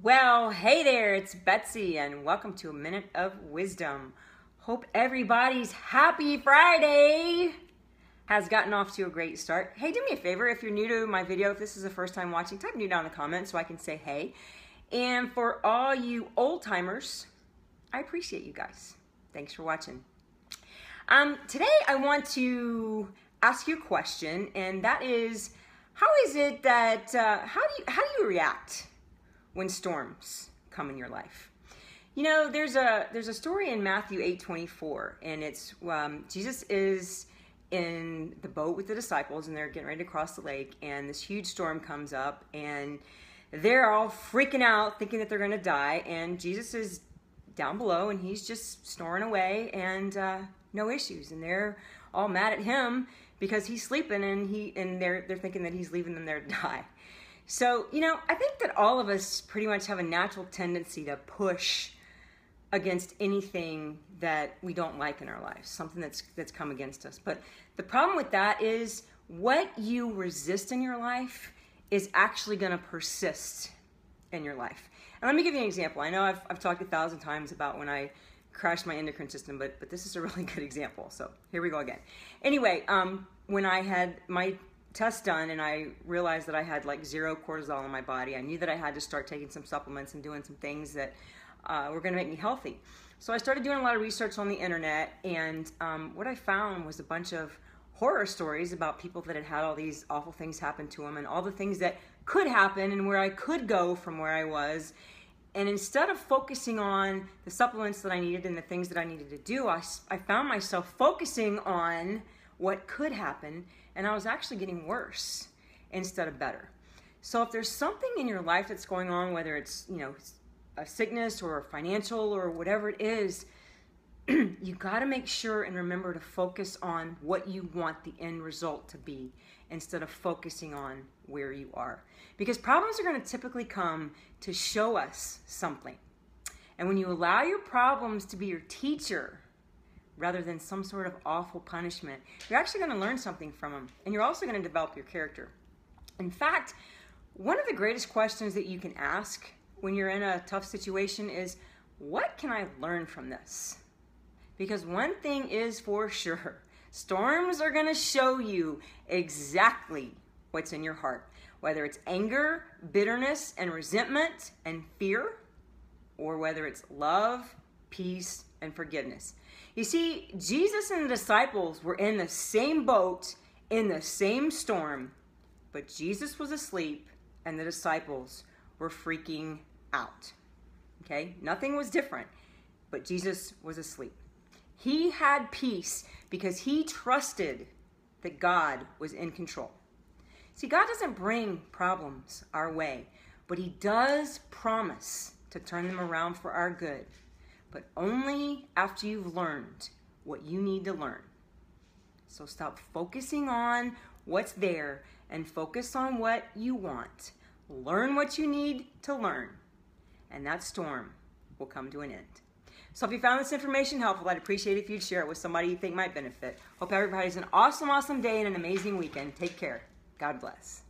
Well, hey there, it's Betsy, and welcome to a Minute of Wisdom. Hope everybody's happy Friday has gotten off to a great start. Hey, do me a favor, if you're new to my video, if this is the first time watching, type new down in the comments so I can say hey. And for all you old timers, I appreciate you guys. Thanks for watching. Today I want to ask you a question, and that is, how is it that, how do you react when storms come in your life? You know, there's a story in Matthew 8:24, and it's Jesus is in the boat with the disciples, and they're getting ready to cross the lake, and this huge storm comes up, and they're all freaking out, thinking that they're going to die, and Jesus is down below, and he's just snoring away, and no issues, and they're all mad at him because he's sleeping, and they're thinking that he's leaving them there to die. So, you know, I think that all of us pretty much have a natural tendency to push against anything that we don't like in our lives, something that's come against us. But the problem with that is what you resist in your life is actually going to persist in your life. And let me give you an example. I know I've talked 1,000 times about when I crashed my endocrine system, but this is a really good example. So here we go again. Anyway, when I had my test done and I realized that I had like 0 cortisol in my body, I knew that I had to start taking some supplements and doing some things that were going to make me healthy. So I started doing a lot of research on the internet, and what I found was a bunch of horror stories about people that had had all these awful things happen to them and all the things that could happen and where I could go from where I was. And instead of focusing on the supplements that I needed and the things that I needed to do, I found myself focusing on what could happen, and I was actually getting worse instead of better. So if there's something in your life that's going on, whether it's, you know, a sickness or financial or whatever it is, you got to make sure and remember to focus on what you want the end result to be instead of focusing on where you are. Because problems are going to typically come to show us something. And when you allow your problems to be your teacher rather than some sort of awful punishment, you're actually going to learn something from them. And you're also going to develop your character. In fact, one of the greatest questions that you can ask when you're in a tough situation is, what can I learn from this? Because one thing is for sure, storms are going to show you exactly what's in your heart. Whether it's anger, bitterness, and resentment, and fear, or whether it's love, peace, and forgiveness. You see, Jesus and the disciples were in the same boat, in the same storm, but Jesus was asleep and the disciples were freaking out. Okay? Nothing was different, but Jesus was asleep. He had peace because he trusted that God was in control. See, God doesn't bring problems our way, but he does promise to turn them around for our good, but only after you've learned what you need to learn. So stop focusing on what's there and focus on what you want. Learn what you need to learn, and that storm will come to an end. So if you found this information helpful, I'd appreciate it if you'd share it with somebody you think might benefit. Hope everybody has an awesome, awesome day and an amazing weekend. Take care. God bless.